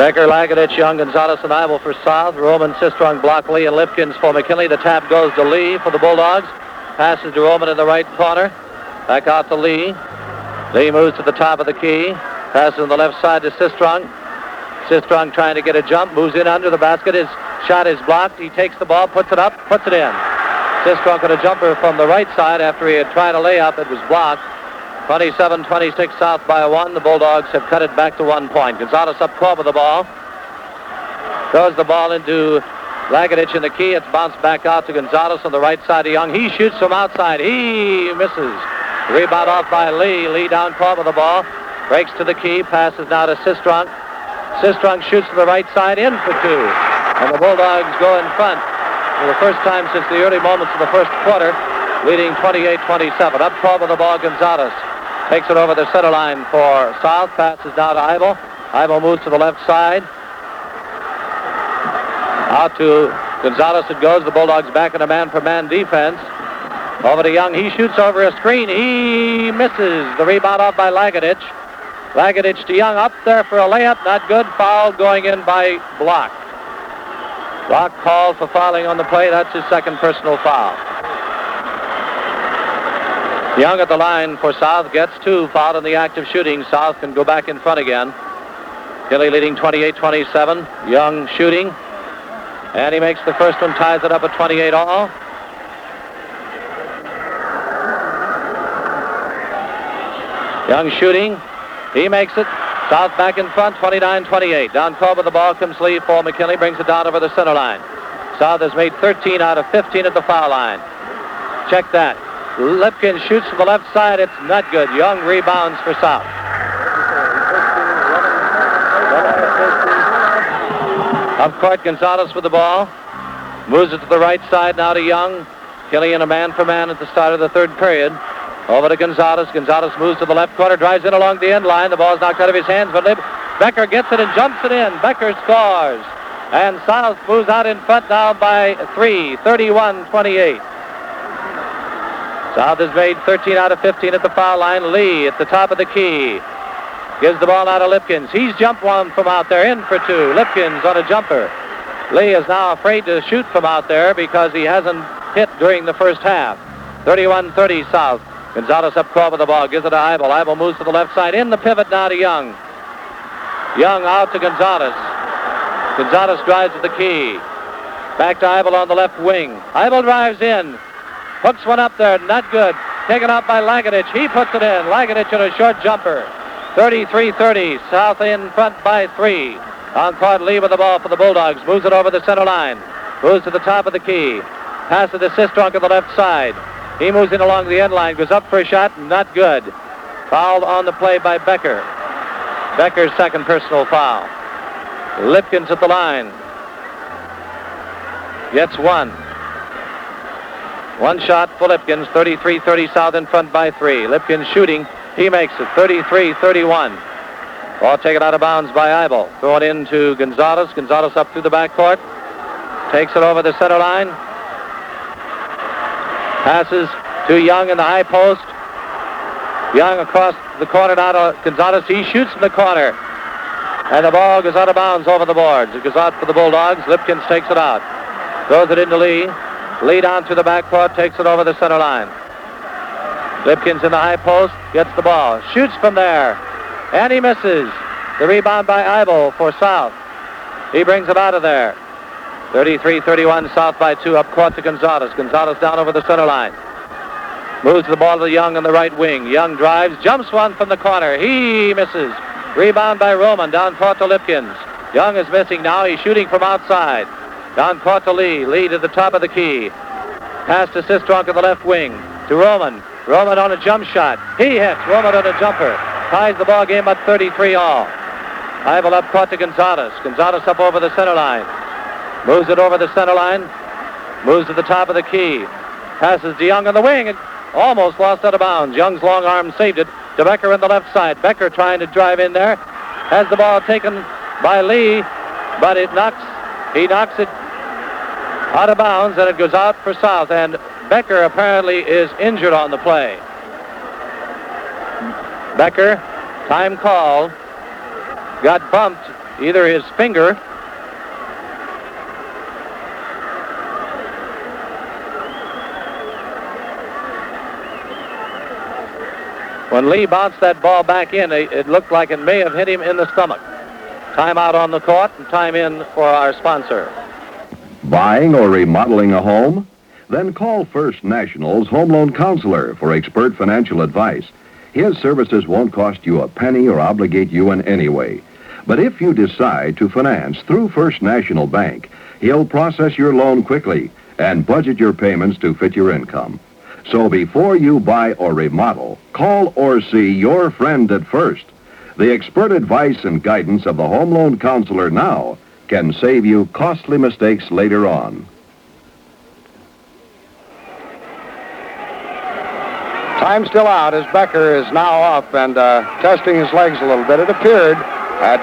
Becker, Lagadich, Young, Gonzalez, and Ivel for South. Roman, Sistrunk, Block, Lee, and Lipkins for McKinley. The tap goes to Lee for the Bulldogs. Passes to Roman in the right corner. Back out to Lee. Lee moves to the top of the key. Passes on the left side to Sistrunk. Sistrunk trying to get a jump. Moves in under the basket. His shot is blocked. He takes the ball, puts it up, puts it in. Sistrunk with a jumper from the right side after he had tried a layup. It was blocked. 27-26 South by 1. The Bulldogs have cut it back to 1 point. Gonzalez up court with the ball. Throws the ball into Lagadich in the key. It's bounced back out to Gonzalez on the right side of Young. He shoots from outside. He misses. Rebound off by Lee. Lee down court with the ball. Breaks to the key. Passes now to Sistrunk. Sistrunk shoots to the right side in for 2. And the Bulldogs go in front for the first time since the early moments of the first quarter, leading 28-27. Up court with the ball, Gonzalez. Takes it over the center line for South. Passes down to Ivel. Ivel moves to the left side. Out to Gonzalez it goes. The Bulldogs back in a man-for-man defense. Over to Young. He shoots over a screen. He misses. The rebound off by Lagadich. Lagadich to Young. Up there for a layup. Not good. Foul going in by Block. Block called for fouling on the play. That's his second personal foul. Young at the line for South gets 2. Fouled in the act of shooting. South can go back in front again. Kelly leading 28-27. Young shooting. And he makes the first one, ties it up at 28 all. Young shooting. He makes it. South back in front, 29-28. Down court with the ball comes Lee for McKinley. Brings it down over the center line. South has made 13 out of 15 at the foul line. Check that. Lipkins shoots from the left side. It's not good. Young rebounds for South. Up court, Gonzalez with the ball. Moves it to the right side now to Young. Kelly in a man-for-man at the start of the third period. Over to Gonzalez. Gonzalez moves to the left corner, drives in along the end line. The ball's knocked out of his hands, but Becker gets it and jumps it in. Becker scores. And South moves out in front now by 3, 31-28. South has made 13 out of 15 at the foul line. Lee at the top of the key. Gives the ball out to Lipkins. He's jumped one from out there, in for 2. Lipkins on a jumper. Lee is now afraid to shoot from out there because he hasn't hit during the first half. 31-30 South. Gonzalez up court with the ball. Gives it to Ivel. Ivel moves to the left side. In the pivot now to Young. Young out to Gonzalez. Gonzalez drives to the key. Back to Ivel on the left wing. Ivel drives in. Hooks one up there. Not good. Taken out by Lagadich. He puts it in. Lagadich on a short jumper. 33-30. South in front by 3. On court, Lee with the ball for the Bulldogs. Moves it over the center line. Moves to the top of the key. Passes to Sistrunk on the left side. He moves in along the end line. Goes up for a shot. Not good. Fouled on the play by Becker. Becker's second personal foul. Lipkins at the line. Gets 1. 1 shot for Lipkins. 33-30 South in front by 3. Lipkins shooting. He makes it. 33-31. Ball taken out of bounds by Ivel. Throw it in to Gonzalez. Gonzalez up through the backcourt. Takes it over the center line. Passes to Young in the high post. Young across the corner now to Gonzalez. He shoots from the corner. And the ball goes out of bounds over the boards. It goes out for the Bulldogs. Lipkins takes it out. Throws it into Lee. Lee down through the backcourt. Takes it over the center line. Lipkins in the high post. Gets the ball. Shoots from there. And he misses. The rebound by Ivel for South. He brings it out of there. 33-31 South by 2. Up court to Gonzalez. Gonzalez down over the center line. Moves the ball to Young on the right wing. Young drives. Jumps one from the corner. He misses. Rebound by Roman. Down court to Lipkins. Young is missing now. He's shooting from outside. Down court to Lee. Lee to the top of the key. Pass to Sistrunk on the left wing. To Roman. Roman on a jump shot. He hits. Roman on a jumper. Ties the ball game at 33 all. Ivel up court to Gonzalez. Gonzalez up over the center line. Moves it over the center line. Moves to the top of the key. Passes to Young on the wing. And almost lost out of bounds. Young's long arm saved it. To Becker on the left side. Becker trying to drive in there. Has the ball taken by Lee. But he knocks it out of bounds. And it goes out for South. And Becker apparently is injured on the play. Becker, time called. Got bumped. either his finger when Lee bounced that ball back in, it looked like it may have hit him in the stomach. Time out on the court and time in for our sponsor. Buying or remodeling a home? Then call First National's Home Loan Counselor for expert financial advice. His services won't cost you a penny or obligate you in any way. But if you decide to finance through First National Bank, he'll process your loan quickly and budget your payments to fit your income. So before you buy or remodel, call or see your friend at First. The expert advice and guidance of the Home Loan Counselor now can save you costly mistakes later on. Time still out as Becker is now up and testing his legs a little bit. It appeared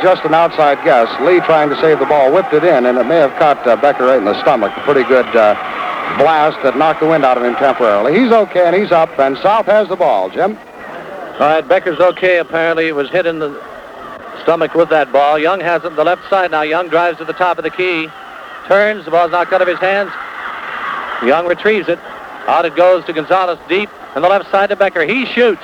just an outside guess. Lee trying to save the ball, whipped it in, and it may have caught Becker right in the stomach. A pretty good blast that knocked the wind out of him temporarily. He's okay, and he's up, and South has the ball. Jim? All right, Becker's okay, apparently. He was hit in the stomach with that ball. Young has it on the left side now. Young drives to the top of the key. Turns, the ball's knocked out of his hands. Young retrieves it. Out it goes to Gonzalez deep on the left side to Becker. He shoots.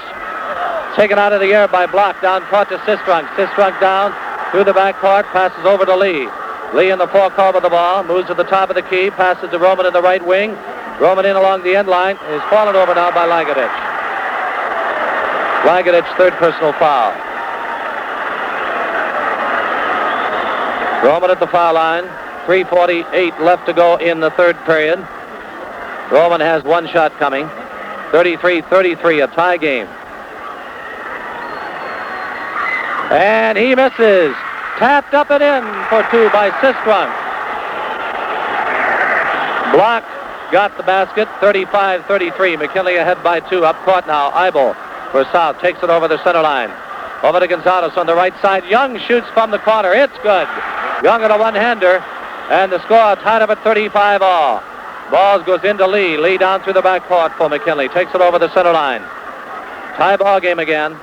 Taken out of the air by Block. Down court to Sistrunk. Sistrunk down through the back court. Passes over to Lee. Lee in the forecourt with the ball. Moves to the top of the key. Passes to Roman in the right wing. Roman in along the end line. Is fallen over now by Lagadich. Lagadich, third personal foul. Roman at the foul line. 3:48 left to go in the third period. Roman has one shot coming. 33-33, a tie game. And he misses. Tapped up and in for two by Sistrunk. Block got the basket. 35-33. McKinley ahead by two. Up court now. Eibel for South. Takes it over the center line. Over to Gonzalez on the right side. Young shoots from the corner. It's good. Young at a one-hander. And the score tied up at 35 all. Ball goes into Lee. Lee down through the back court for McKinley. Takes it over the center line. Tie ball game again.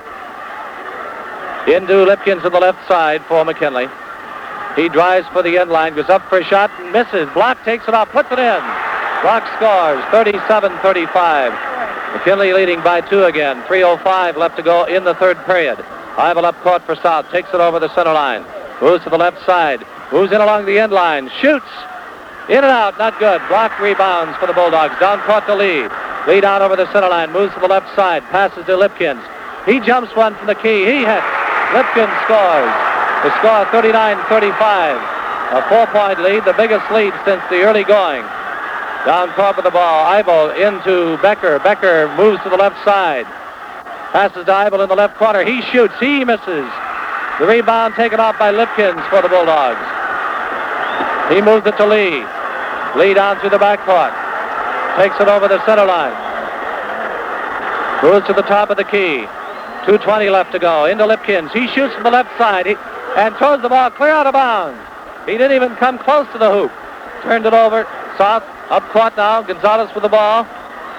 Into Lipkins on the left side for McKinley. He drives for the end line. Goes up for a shot and misses. Block takes it off. Puts it in. Block scores. 37-35. McKinley leading by two again. 3:05 left to go in the third period. Eibel up court for South. Takes it over the center line. Moves to the left side. Moves in along the end line. Shoots. In and out, not good. Block rebounds for the Bulldogs. Down court to Lee. Lee down over the center line. Moves to the left side. Passes to Lipkins. He jumps one from the key. He hits. Lipkins scores. The score 39-35. A 4-point lead, the biggest lead since the early going. Down court with the ball. Eibel into Becker. Becker moves to the left side. Passes to Eibel in the left corner. He shoots. He misses. The rebound taken off by Lipkins for the Bulldogs. He moves it to Lee. Lee down through the backcourt. Takes it over the center line. Moves to the top of the key. 2:20 left to go. Into Lipkins. He shoots from the left side and throws the ball clear out of bounds. He didn't even come close to the hoop. Turned it over. South up court now. Gonzalez with the ball.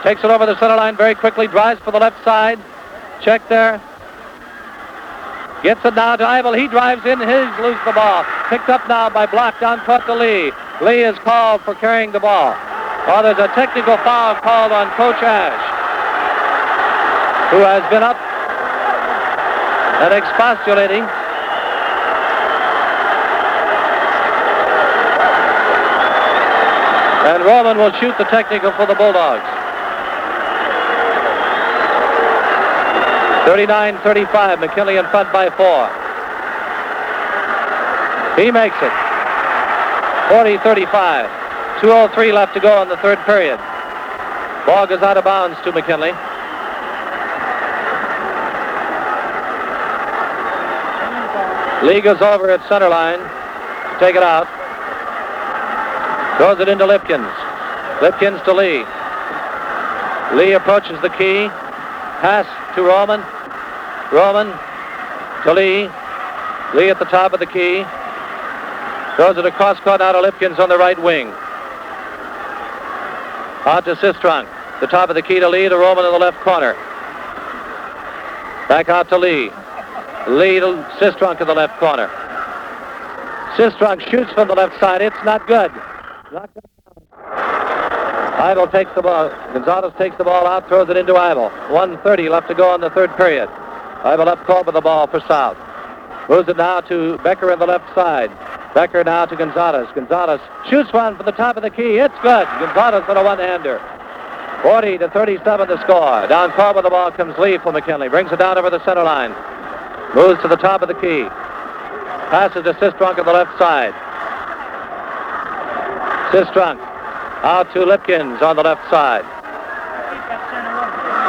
Takes it over the center line very quickly. Drives for the left side. Check there. Gets it now to Eibel. He drives in. His loses the ball. Picked up now by Block down court to Lee. Lee is called for carrying the ball. Oh, there's a technical foul called on Coach Ash, who has been up and expostulating. And Roman will shoot the technical for the Bulldogs. 39-35, McKinley in front by 4. He makes it. 40-35. 2:03 left to go in the third period. Ball goes out of bounds to McKinley. Lee goes over at center line to take it out. Throws it into Lipkins. Lipkins to Lee. Lee approaches the key. Pass to Roman. Roman to Lee. Lee at the top of the key. Throws it across court out to Lipkins on the right wing. Out to Sistrunk. The top of the key to Lee, to Roman in the left corner. Back out to Lee. Lee to Sistrunk in the left corner. Sistrunk shoots from the left side. It's not good. Eibel takes the ball. Gonzalez takes the ball out, throws it into Eibel. 1:30 left to go in the third period. Eibel up court with the ball for South. Moves it now to Becker on the left side. Becker now to Gonzalez. Gonzalez shoots one from the top of the key. It's good. Gonzalez on a one-hander. 40-37 the score. Down court with the ball comes Lee for McKinley. Brings it down over the center line. Moves to the top of the key. Passes to Sistrunk on the left side. Sistrunk out to Lipkins on the left side.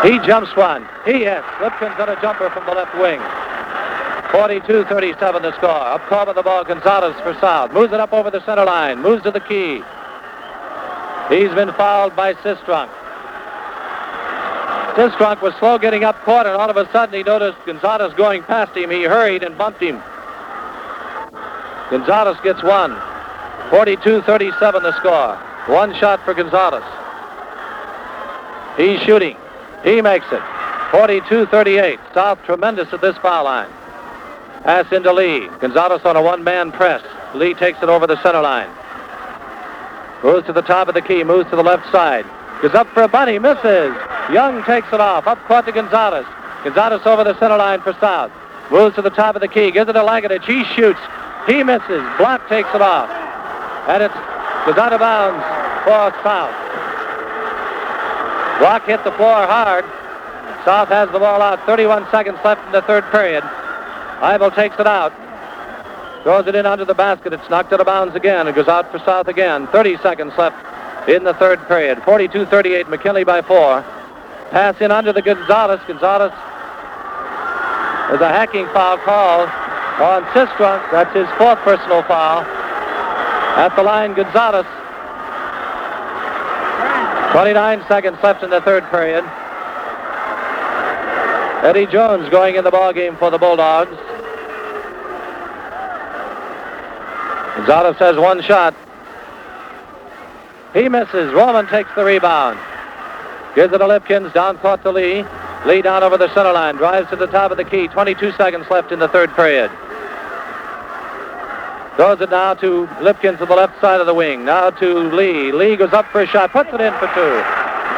He jumps one. He hits. Lipkins on a jumper from the left wing. 42-37 the score. Up court with the ball, Gonzalez for South. Moves it up over the center line. Moves to the key. He's been fouled by Sistrunk. Sistrunk was slow getting up court, and all of a sudden he noticed Gonzalez going past him. He hurried and bumped him. Gonzalez gets one. 42-37 the score. One shot for Gonzalez. He's shooting. He makes it. 42-38. South tremendous at this foul line. Pass into Lee. Gonzalez on a one-man press. Lee takes it over the center line. Moves to the top of the key. Moves to the left side. Goes up for a bunny. Misses. Young takes it off. Up court to Gonzalez. Gonzalez over the center line for South. Moves to the top of the key. Gives it to Lagadich. He shoots. He misses. Block takes it off. And it goes out of bounds for South. Block hit the floor hard. South has the ball out. 31 seconds left in the third period. Eibel takes it out. Throws it in under the basket. It's knocked out of bounds again. It goes out for South again. 30 seconds left in the third period. 42-38, McKinley by 4. Pass in under the Gonzalez. Gonzalez, there's a hacking foul called on Sistrunk. That's his fourth personal foul. At the line, Gonzalez. 29 seconds left in the third period. Eddie Jones going in the ballgame for the Bulldogs. Gonzalez has one shot. He misses. Roman takes the rebound. Gives it to Lipkins. Down court to Lee. Lee down over the center line. Drives to the top of the key. 22 seconds left in the third period. Throws it now to Lipkins to the left side of the wing. Now to Lee. Lee goes up for a shot. Puts it in for two.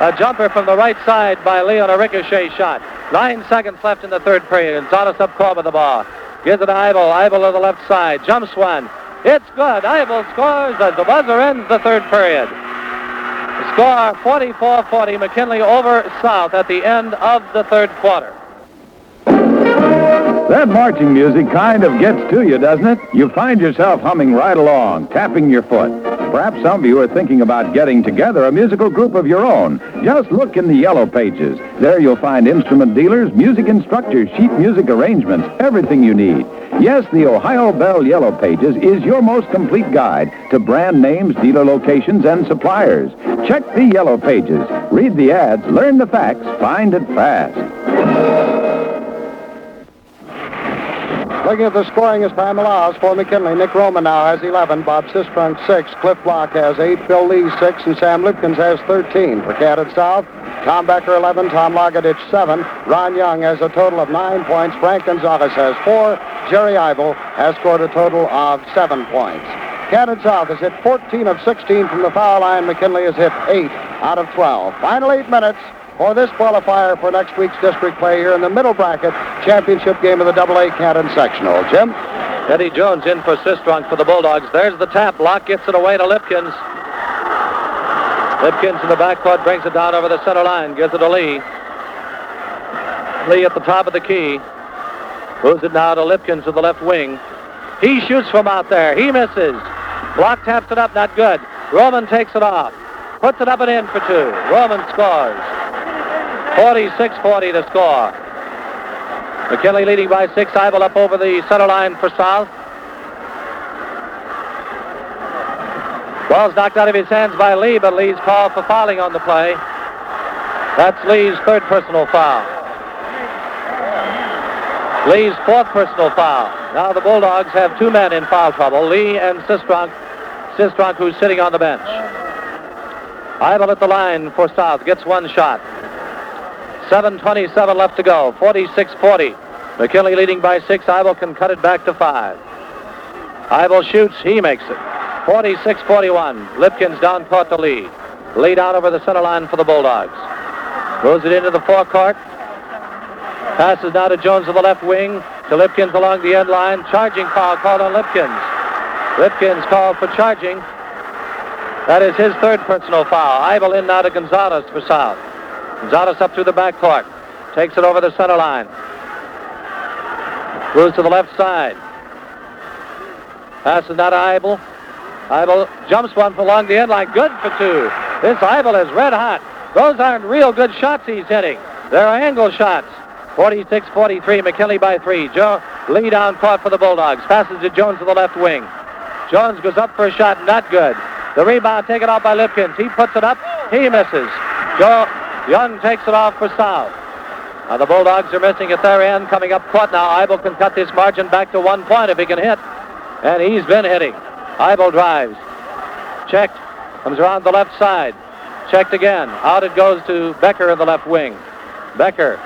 A jumper from the right side by Lee on a ricochet shot. 9 seconds left in the third period. Gonzalez up court with the ball. Gives it to Eibel. Eibel to the left side. Jumps one. It's good. Eibel scores as the buzzer ends the third period. The score 44-40. McKinley over South at the end of the third quarter. That marching music kind of gets to you, doesn't it? You find yourself humming right along, tapping your foot. Perhaps some of you are thinking about getting together a musical group of your own. Just look in the yellow pages. There you'll find instrument dealers, music instructors, sheet music arrangements, everything you need. Yes, the Ohio Bell Yellow Pages is your most complete guide to brand names, dealer locations, and suppliers. Check the yellow pages. Read the ads, learn the facts, find it fast. Looking at the scoring as time allows for McKinley. Nick Roman now has 11. Bob Sistrunk 6. Cliff Block has 8. Bill Lee 6. And Sam Lipkins has 13. For Canton South, Tom Becker 11. Tom Lagadich 7. Ron Young has a total of 9 points. Frank Gonzalez has 4. Jerry Eibel has scored a total of 7 points. Canton South has hit 14 of 16 from the foul line. McKinley has hit 8 out of 12. Final 8 minutes for this qualifier for next week's district play here in the middle bracket championship game of the AA Canton Sectional. Jim? Eddie Jones in for Sistrunk for the Bulldogs. There's the tap. Locke gets it away to Lipkins. Lipkins in the backcourt brings it down over the center line. Gives it to Lee. Lee at the top of the key. Moves it now to Lipkins to the left wing. He shoots from out there. He misses. Block taps it up. Not good. Roman takes it off. Puts it up and in for two. Roman scores. 46-40 to score. McKinley leading by 6. Eibel up over the center line for South. Ball's knocked out of his hands by Lee, but Lee's called for fouling on the play. That's Lee's third personal foul. Lee's fourth personal foul. Now the Bulldogs have 2 men in foul trouble, Lee and Sistrunk. Sistrunk, who's sitting on the bench. Eibel at the line for South. Gets one shot. 7:27 left to go. 46-40. McKinley leading by 6. Eibel can cut it back to 5. Eibel shoots. He makes it. 46-41. Lipkins down court to Lee. Lee down over the center line for the Bulldogs. Moves it into the forecourt. Passes now to Jones to the left wing. To Lipkins along the end line. Charging foul called on Lipkins. Lipkins called for charging. That is his third personal foul. Eibel in now to Gonzalez for South. Gonzalez up through the backcourt. Takes it over the center line. Moves to the left side. Passes now to Eibel. Eibel jumps one along the end line. Good for two. This Eibel is red hot. Those aren't real good shots he's hitting. They're angle shots. 46-43, McKinley by 3. Lee down court for the Bulldogs. Passes to Jones to the left wing. Jones goes up for a shot. Not good. The rebound taken off by Lipkins. He puts it up. He misses. Young takes it off for South. Now the Bulldogs are missing at their end. Coming up court now. Eibel can cut this margin back to 1 point if he can hit. And he's been hitting. Eibel drives. Checked. Comes around the left side. Checked again. Out it goes to Becker in the left wing. Becker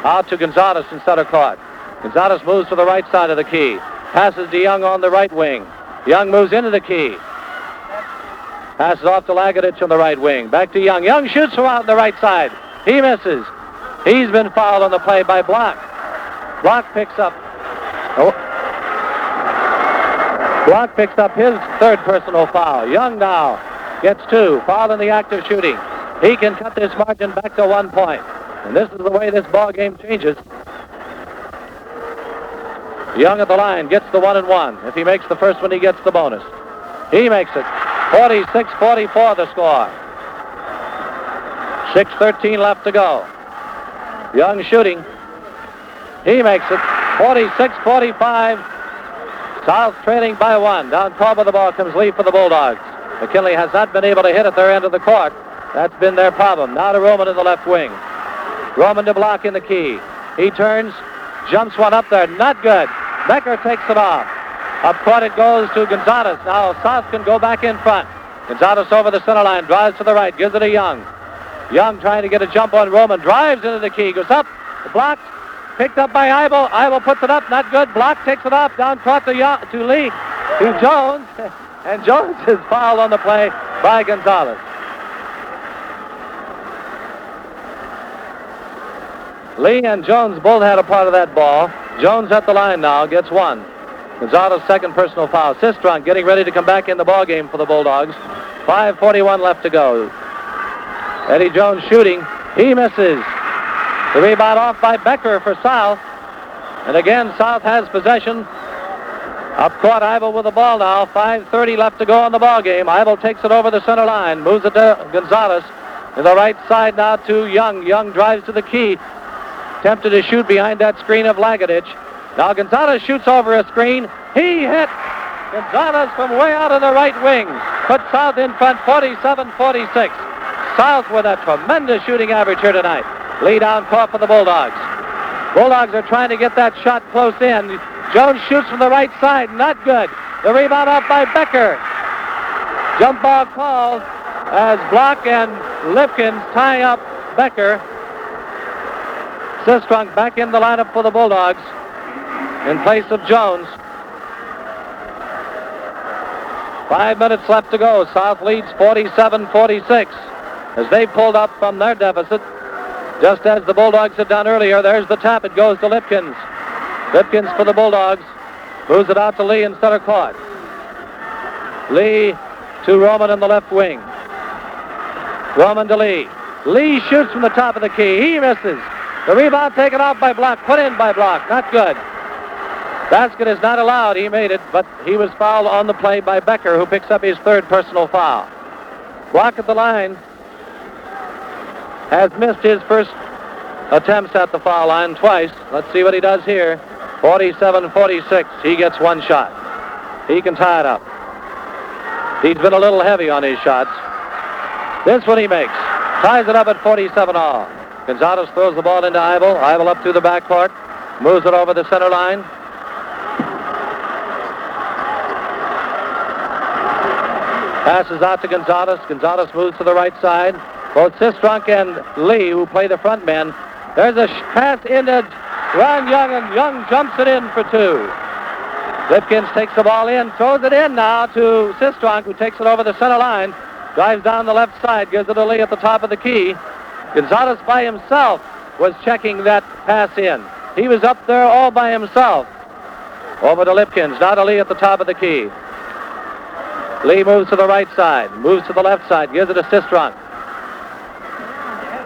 out to Gonzalez in center court. Gonzalez moves to the right side of the key. Passes to Young on the right wing. Young moves into the key. Passes off to Lagadich on the right wing. Back to Young. Young shoots from out on the right side. He misses. He's been fouled on the play by Block. Block picks up. Block picks up his third personal foul. Young now gets 2. Foul in the act of shooting. He can cut this margin back to 1 point. And this is the way this ball game changes. Young at the line gets the 1-and-1. If he makes the first one, he gets the bonus. He makes it. 46-44 the score. 6:13 left to go. Young shooting. He makes it. 46-45. South trailing by 1. Down court with the ball comes Lee for the Bulldogs. McKinley has not been able to hit at their end of the court. That's been their problem. Now to Roman in the left wing. Roman to Block in the key. He turns, jumps one up there. Not good. Becker takes it off. Up court it goes to Gonzalez. Now South can go back in front. Gonzalez over the center line. Drives to the right. Gives it to Young. Young trying to get a jump on Roman. Drives into the key. Goes up. Blocked. Picked up by Eibel. Eibel puts it up. Not good. Block takes it off. Down court to Lee. To Jones. And Jones is fouled on the play by Gonzalez. Lee and Jones both had a part of that ball. Jones at the line now gets 1. Gonzalez second personal foul. Sistrunk getting ready to come back in the ball game for the Bulldogs. 5:41 left to go. Eddie Jones shooting. He misses. The rebound off by Becker for South. And again, South has possession. Up court, Eibel with the ball now. 5:30 left to go on the ball game. Eibel takes it over the center line. Moves it to Gonzalez. To the right side now to Young. Young drives to the key. Tempted to shoot behind that screen of Lagadich. Now Gonzalez shoots over a screen. He hit. Gonzalez from way out of the right wing. Put South in front 47-46. South with a tremendous shooting average here tonight. Lee down court for the Bulldogs. Bulldogs are trying to get that shot close in. Jones shoots from the right side. Not good. The rebound off by Becker. Jump ball called as Block and Lipkins tie up Becker. Sistrunk back in the lineup for the Bulldogs in place of Jones. 5 minutes left to go. South leads 47-46 as they pulled up from their deficit. Just as the Bulldogs had done earlier, there's the tap. It goes to Lipkins. Lipkins for the Bulldogs. Moves it out to Lee in center court. Lee to Roman in the left wing. Roman to Lee. Lee shoots from the top of the key. He misses. The rebound taken off by Block. Put in by Block. Not good. Basket is not allowed. He made it, but he was fouled on the play by Becker, who picks up his third personal foul. Block at the line has missed his first attempts at the foul line twice. Let's see what he does here. 47-46. He gets 1 shot. He can tie it up. He's been a little heavy on his shots. This one he makes. Ties it up at 47 all. Gonzalez throws the ball into Eibel. Eibel up through the backcourt. Moves it over the center line. Passes out to Gonzalez. Gonzalez moves to the right side. Both Sistrunk and Lee, who play the front men. There's a pass into Ron Young, and Young jumps it in for 2. Lipkins takes the ball in, throws it in now to Sistrunk, who takes it over the center line, drives down the left side, gives it to Lee at the top of the key. Gonzalez by himself was checking that pass in. He was up there all by himself. Over to Lipkins, now to Lee at the top of the key. Lee moves to the right side, moves to the left side, gives it to Sistrunk.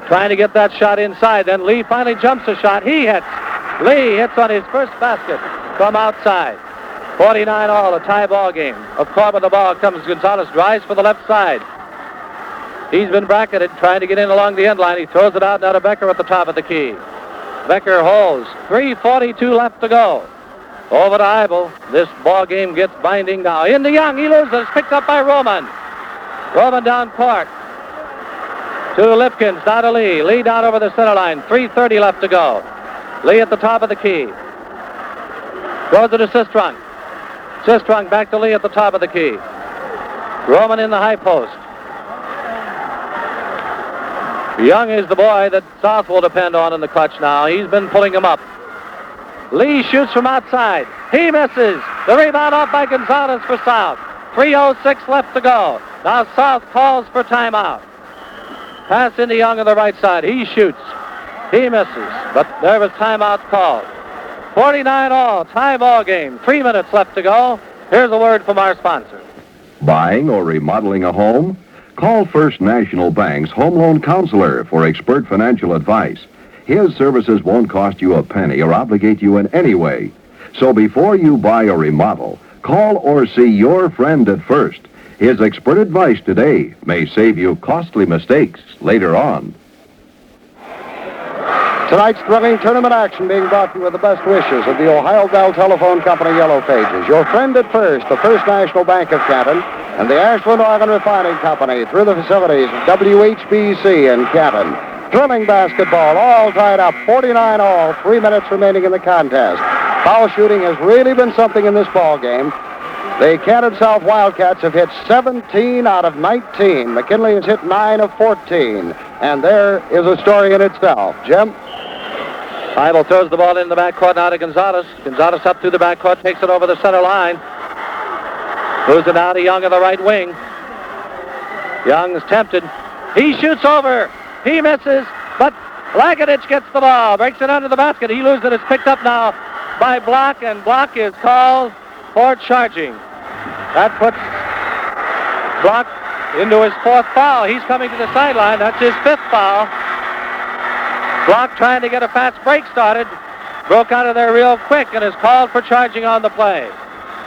Trying to get that shot inside, then Lee finally jumps a shot. He hits. Lee hits on his first basket from outside. 49 all, a tie ball game. Of course, when the ball comes, Gonzalez drives for the left side. He's been bracketed, trying to get in along the end line. He throws it out now to Becker at the top of the key. Becker holds. 3:42 left to go. Over to Eibel. This ball game gets binding now. Into Young. He loses. It's picked up by Roman. Roman down court. To Lipkins. Now to Lee. Lee down over the center line. 3:30 left to go. Lee at the top of the key. Goes it to Sistrunk. Sistrunk back to Lee at the top of the key. Roman in the high post. Young is the boy that South will depend on in the clutch now. He's been pulling him up. Lee shoots from outside. He misses. The rebound off by Gonzalez for South. 3:06 left to go. Now South calls for timeout. Pass into Young on the right side. He shoots. He misses. But there was timeout called. 49 all, tie ball game. 3 minutes left to go. Here's a word from our sponsor. Buying or remodeling a home? Call First National Bank's Home Loan Counselor for expert financial advice. His services won't cost you a penny or obligate you in any way. So before you buy or remodel, call or see your friend at First. His expert advice today may save you costly mistakes later on. Tonight's thrilling tournament action being brought to you with the best wishes of the Ohio Bell Telephone Company Yellow Pages. Your friend at First, the First National Bank of Canton, and the Ashland Oregon Refining Company through the facilities of WHBC in Canton. Thrilling basketball, all tied up, 49 all, 3 minutes remaining in the contest. Foul shooting has really been something in this ball game. The Canton South Wildcats have hit 17 out of 19. McKinley has hit 9 of 14. And there is a story in itself. Jim? Eibel throws the ball in the backcourt now to Gonzalez. Gonzalez up through the backcourt, takes it over the center line. Moves it now to Young on the right wing. Young is tempted. He shoots over. He misses, but Lagadich gets the ball, breaks it under the basket. He loses it. It's picked up now by Block, and Block is called for charging. That puts Block into his fourth foul. He's coming to the sideline. That's his fifth foul. Block trying to get a fast break started. Broke out of there real quick and is called for charging on the play.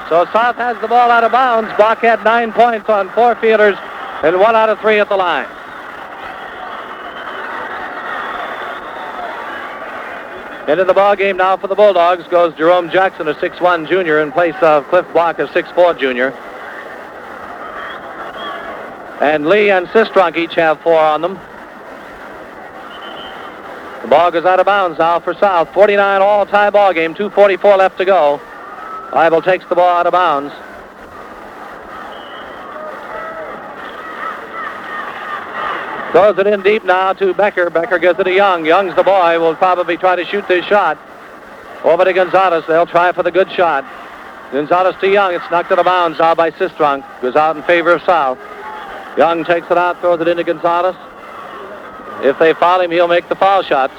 So South has the ball out of bounds. Block had 9 points on 4 fielders and 1 out of 3 at the line. Into the ball game now for the Bulldogs goes Jerome Jackson, a 6'1 junior, in place of Cliff Block, a 6'4 junior. And Lee and Sistrunk each have 4 on them. The ball goes out of bounds now for South. 49 all tie ball game, 2:44 left to go. Eibel takes the ball out of bounds. Throws it in deep now to Becker. Becker gives it to Young. Young's the boy. Will probably try to shoot this shot. Over to Gonzalez. They'll try for the good shot. Gonzalez to Young. It's knocked out of bounds now by Sistrunk. Goes out in favor of South. Young takes it out, throws it into Gonzalez. If they foul him, he'll make the foul shots.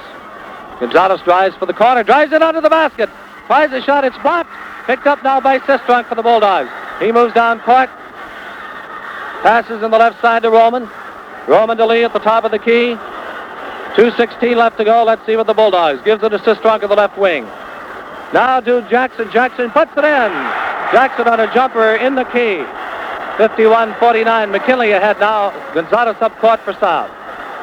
Gonzalez drives for the corner. Drives it under the basket. Tries a shot. It's blocked. Picked up now by Sistrunk for the Bulldogs. He moves down court. Passes in the left side to Roman. Roman to Lee at the top of the key. 2:16 left to go. Let's see what the Bulldogs. Gives it to Sistrunk of the left wing. Now to Jackson. Jackson puts it in. Jackson on a jumper in the key. 51-49. McKinley ahead now. Gonzalez up court for South.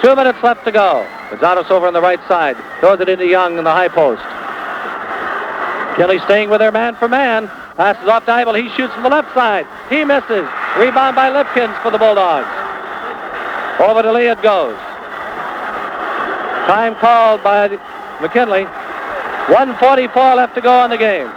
2 minutes left to go. Gonzalez over on the right side. Throws it into Young in the high post. McKinley staying with her man for man. Passes off to Eibel. He shoots from the left side. He misses. Rebound by Lipkins for the Bulldogs. Over to Lee it goes. Time called by McKinley. 1:44 left to go in the game.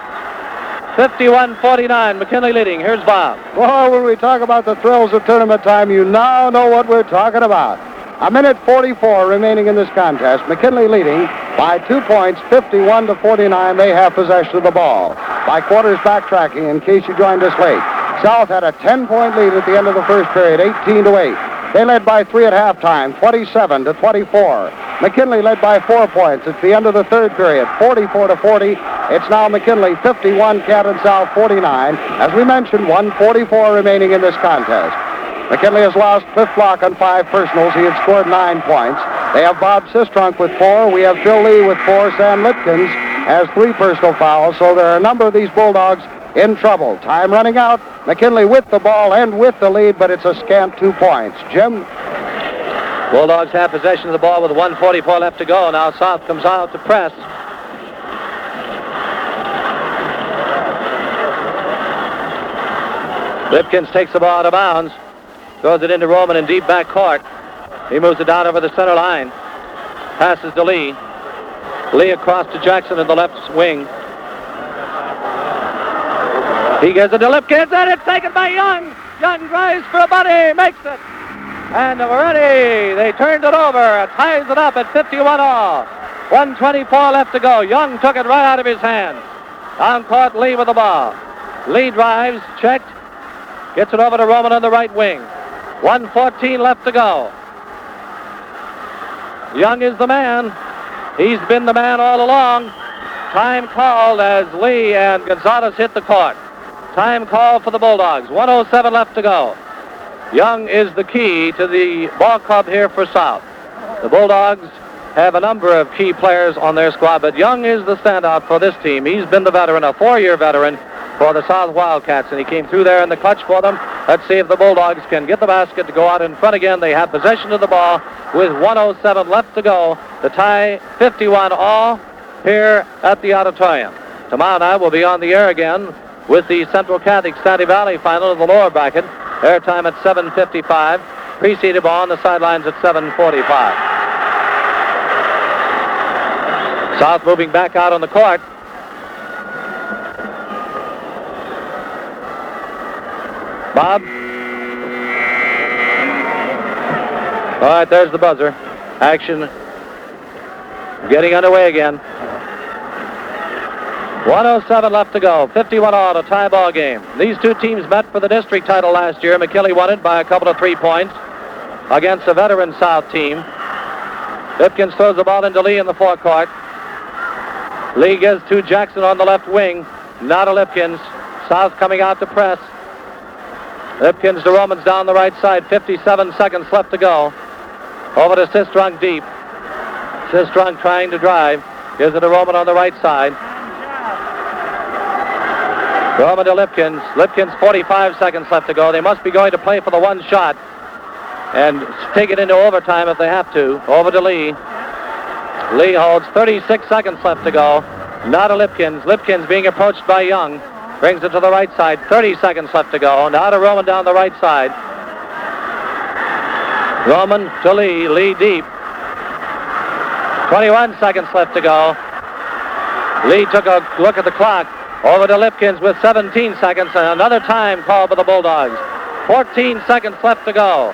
51-49, McKinley leading. Here's Bob. Well, when we talk about the thrills of tournament time, you now know what we're talking about. 1:44 remaining in this contest. McKinley leading by 2 points, 51-49. They have possession of the ball. by quarters backtracking in case you joined us late. South had a 10-point lead at the end of the first period, 18-8. They led by 3 at halftime, 27-24. McKinley led by 4 points at the end of the third period, 44-40. It's now McKinley 51, Canton South 49. As we mentioned, 1:44 remaining in this contest. McKinley has lost Cliff Block on 5 personals. He had scored 9 points. They have Bob Sistrunk with 4. We have Phil Lee with 4. Sam Lipkins has 3 personal fouls. So there are a number of these Bulldogs in trouble. Time running out. McKinley with the ball and with the lead, but it's a scant 2 points. Jim? Bulldogs have possession of the ball with 1:44 left to go. Now South comes out to press. Lipkins takes the ball out of bounds. Throws it into Roman in deep back court. He moves it down over the center line. Passes to Lee. Lee across to Jackson in the left wing. He gives it to Lipkins, and it's taken by Young. Young drives for a bunny, makes it. And already they turned it over. Ties it up at 51 all. 1:24 left to go. Young took it right out of his hands. On court, Lee with the ball. Lee drives, checked. Gets it over to Roman on the right wing. 1:14 left to go. Young is the man. He's been the man all along. Time called as Lee and Gonzalez hit the court. Time called for the Bulldogs. 1:07 left to go. Young is the key to the ball club here for South. The Bulldogs have a number of key players on their squad, but Young is the standout for this team. He's been the veteran, a 4-year veteran for the South Wildcats, and he came through there in the clutch for them. Let's see if the Bulldogs can get the basket to go out in front again. They have possession of the ball with 1:07 left to go. The tie 51 all here at the auditorium. Tomorrow night we'll be on the air again with the Central Catholic Stati Valley final of the lower bracket. Airtime at 7:55. Preceded ball on the sidelines at 7:45. South moving back out on the court. Bob. All right, there's the buzzer. Action getting underway again. 1:07 left to go. 51 all, a tie ball game. These two teams met for the district title last year. McKinley won it by a couple of 3 points against a veteran South team. Lipkins throws the ball into Lee in the forecourt. Lee gives to Jackson on the left wing. Now to Lipkins. South coming out to press. Lipkins to Romans down the right side. 57 seconds left to go. Over to Sistrunk deep. Sistrunk trying to drive. Gives it to Roman on the right side. Roman to Lipkins. Lipkins 45 seconds left to go. They must be going to play for the one shot and take it into overtime if they have to. Over to Lee. Lee holds 36 seconds left to go. Now to Lipkins. Lipkins being approached by Young. Brings it to the right side. 30 seconds left to go. Now to Roman down the right side. Roman to Lee. Lee deep. 21 seconds left to go. Lee took a look at the clock. Over to Lipkins with 17 seconds and another time called for the Bulldogs. 14 seconds left to go.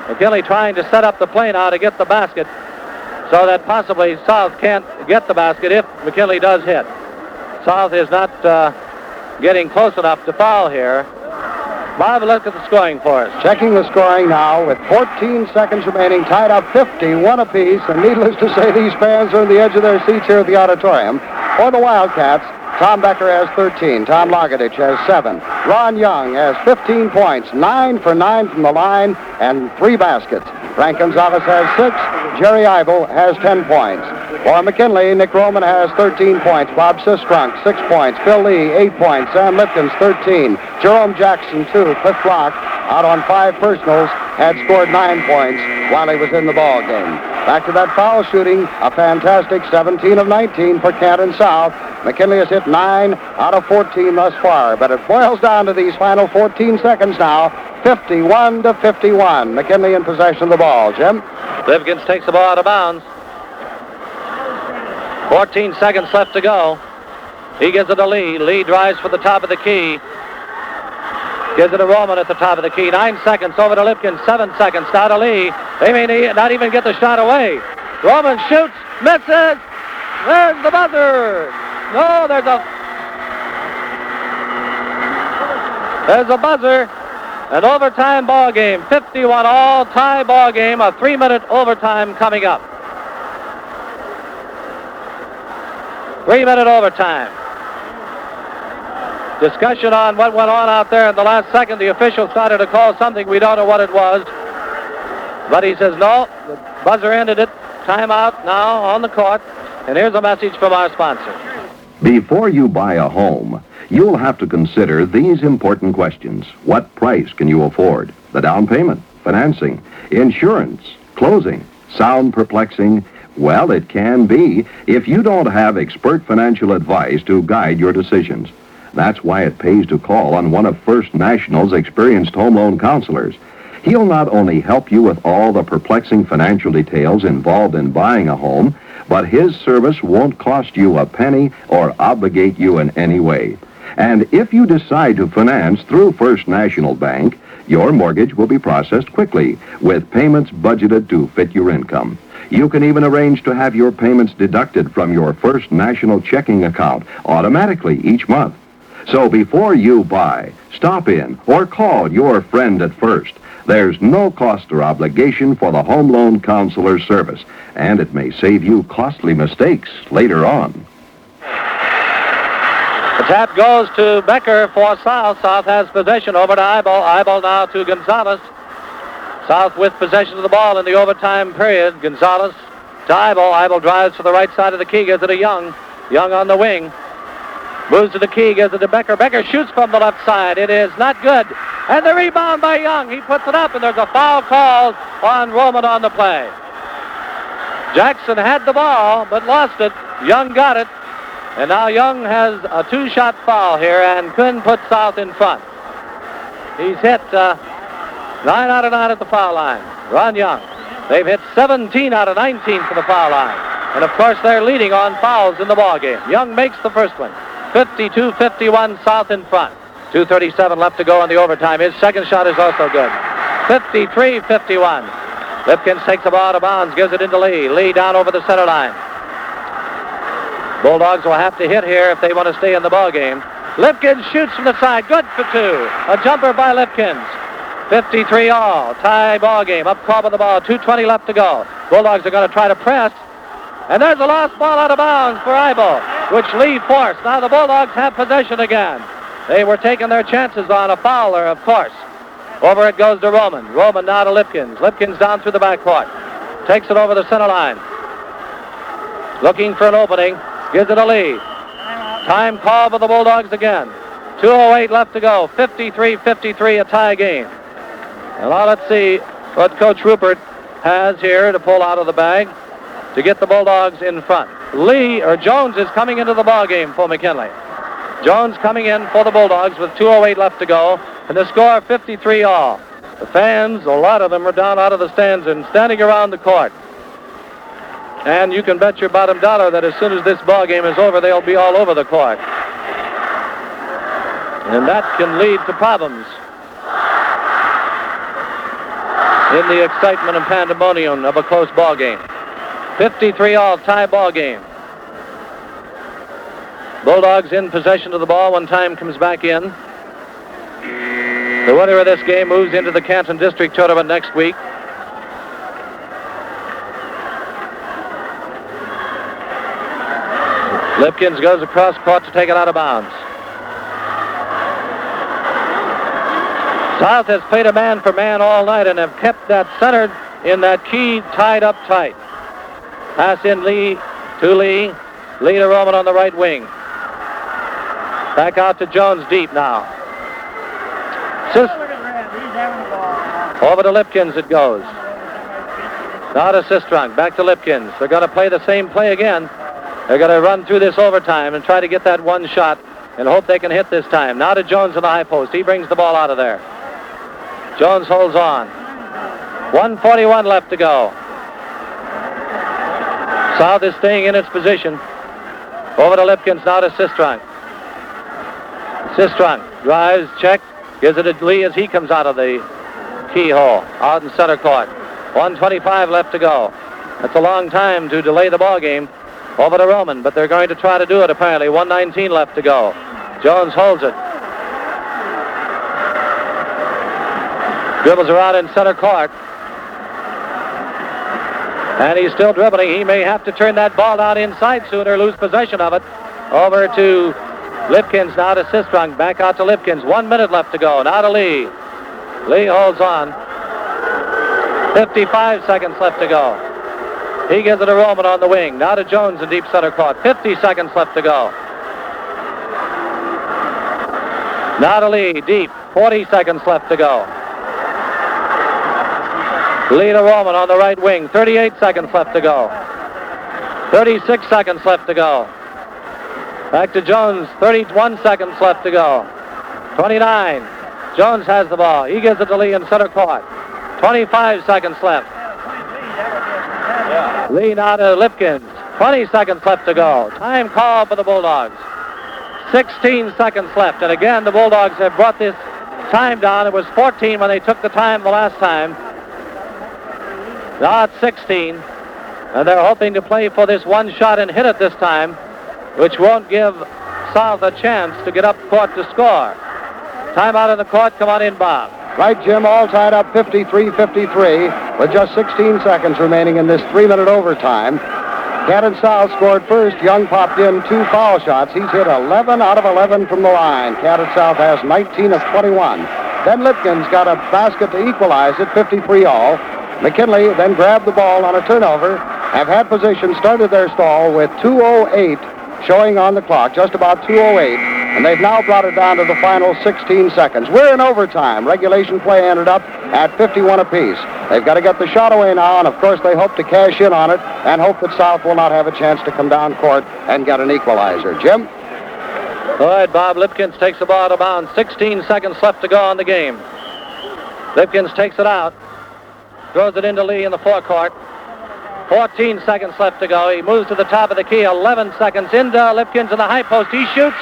McKinley trying to set up the play now to get the basket so that possibly South can't get the basket if McKinley does hit. South is not getting close enough to foul here. Bob, look at the scoring for us. Checking the scoring now with 14 seconds remaining, tied up 51 apiece, and needless to say, these fans are on the edge of their seats here at the auditorium. For the Wildcats, Tom Becker has 13. Tom Logadich has 7. Ron Young has 15 points, 9 for 9 from the line, and 3 baskets. Frank Gonzalez has 6. Jerry Ivel has 10 points. For McKinley, Nick Roman has 13 points. Bob Sistrunk, 6 points. Phil Lee, 8 points. Sam Lipkins, 13. Jerome Jackson, 2. Cliff Block, out on 5 personals, had scored 9 points while he was in the ball game. Back to that foul shooting, a fantastic 17 of 19 for Canton South. McKinley has hit 9 out of 14 thus far, but it boils down to these final 14 seconds now, 51-51. McKinley in possession of the ball. Jim? Lipkins takes the ball out of bounds. 14 seconds left to go. He gives it to Lee. Lee drives for the top of the key. Gives it to Roman at the top of the key. 9 seconds over to Lipkins. 7 seconds now to Lee. They may not even get the shot away. Roman shoots, misses. There's the buzzer. No, there's a There's a buzzer. An overtime ball game. 51 all, tie ball game. A 3-minute overtime coming up. 3-minute overtime. Discussion on what went on out there in the last second. The official started to call something. We don't know what it was. But he says, no, the buzzer ended it. Timeout now on the court. And here's a message from our sponsor. Before you buy a home, you'll have to consider these important questions. What price can you afford? The down payment, financing, insurance, closing. Sound perplexing? Well, it can be if you don't have expert financial advice to guide your decisions. That's why it pays to call on one of First National's experienced home loan counselors. He'll not only help you with all the perplexing financial details involved in buying a home, but his service won't cost you a penny or obligate you in any way. And if you decide to finance through First National Bank, your mortgage will be processed quickly, with payments budgeted to fit your income. You can even arrange to have your payments deducted from your First National checking account automatically each month. So before you buy, stop in or call your friend at First. There's no cost or obligation for the home loan counselor's service, and it may save you costly mistakes later on. The tap goes to Becker for South. South has possession over to Eyeball. Eyeball now to Gonzalez. South with possession of the ball in the overtime period. Gonzalez to Eyeball. Eyeball drives to the right side of the key. Gives it to Young. Young on the wing. Moves to the key. Gives it to Becker. Becker shoots from the left side. It is not good. And the rebound by Young. He puts it up, and there's a foul called on Roman on the play. Jackson had the ball, but lost it. Young got it. And now Young has a 2-shot foul here, and Kuhn puts South in front. He's hit 9 out of 9 at the foul line. Ron Young. They've hit 17 out of 19 for the foul line. And, of course, they're leading on fouls in the ballgame. Young makes the first one. 52-51, South in front. 2:37 left to go in the overtime. His second shot is also good. 53-51. Lipkins takes the ball out of bounds, gives it into Lee. Lee down over the center line. Bulldogs will have to hit here if they want to stay in the ballgame. Lipkins shoots from the side. Good for 2. A jumper by Lipkins. 53 all. Tie ball game. Up call with the ball. 2:20 left to go. Bulldogs are going to try to press. And there's a lost ball out of bounds for Eyeball, which Lee forced. Now the Bulldogs have possession again. They were taking their chances on a fouler, of course. Over it goes to Roman. Roman now to Lipkins. Lipkins down through the backcourt. Takes it over the center line. Looking for an opening. Gives it to Lee. Time call for the Bulldogs again. 2:08 left to go. 53-53, a tie game. And now let's see what Coach Rupert has here to pull out of the bag to get the Bulldogs in front. Jones is coming into the ballgame for McKinley. Jones coming in for the Bulldogs with 2:08 left to go, and the score 53 all. The fans, a lot of them are down out of the stands and standing around the court. And you can bet your bottom dollar that as soon as this ball game is over, they'll be all over the court. And that can lead to problems in the excitement and pandemonium of a close ball game. 53 all, tie ball game. Bulldogs in possession of the ball when time comes back in. The winner of this game moves into the Canton District Tournament next week. Lipkins goes across court to take it out of bounds. South has played a man for man all night and have kept that centered in that key tied up tight. Pass in Lee to Lee. Lee to Roman on the right wing. Back out to Jones deep now. Over to Lipkins it goes. Now to Sistrunk. Back to Lipkins. They're going to play the same play again. They're going to run through this overtime and try to get that one shot and hope they can hit this time. Now to Jones in the high post. He brings the ball out of there. Jones holds on. 1:41 left to go. South is staying in its position. Over to Lipkins, now to Sistrunk. Sistrunk drives, check, gives it to Lee as he comes out of the keyhole, out in center court. 1:25 left to go. That's a long time to delay the ball game. Over to Roman, but they're going to try to do it apparently. 1:19 left to go. Jones holds it. Dribbles around in center court. And he's still dribbling. He may have to turn that ball down inside soon or lose possession of it. Over to Lipkins now to Sistrunk. Back out to Lipkins. 1 minute left to go. Now to Lee. Lee holds on. 55 seconds left to go. He gives it to Roman on the wing. Now to Jones in deep center court. 50 seconds left to go. Now to Lee, deep. 40 seconds left to go. Lee to Roman on the right wing. 38 seconds left to go. 36 seconds left to go. Back to Jones. 31 seconds left to go. 29. Jones has the ball. He gives it to Lee in center court. 25 seconds left. Lee now to Lipkins. 20 seconds left to go. Time call for the Bulldogs. 16 seconds left. And again, the Bulldogs have brought this time down. It was 14 when they took the time the last time. Now it's 16. And they're hoping to play for this one shot and hit it this time, which won't give South a chance to get up court to score. Time out in the court. Come on in, Bob. Right, Jim, all tied up 53-53 with just 16 seconds remaining in this 3-minute overtime. Canton South scored first. Young popped in 2 foul shots. He's hit 11 out of 11 from the line. Canton South has 19 of 21. Then Lipkins got a basket to equalize it, 53-all. McKinley then grabbed the ball on a turnover, have had possession, started their stall with 2:08 showing on the clock, just about 2:08. And they've now brought it down to the final 16 seconds. We're in overtime. Regulation play ended up at 51 apiece. They've got to get the shot away now, and of course they hope to cash in on it and hope that South will not have a chance to come down court and get an equalizer. Jim? All right, Bob. Lipkins takes the ball out of bounds. 16 seconds left to go on the game. Lipkins takes it out. Throws it into Lee in the forecourt. 14 seconds left to go. He moves to the top of the key. 11 seconds into Lipkins in the high post. He shoots.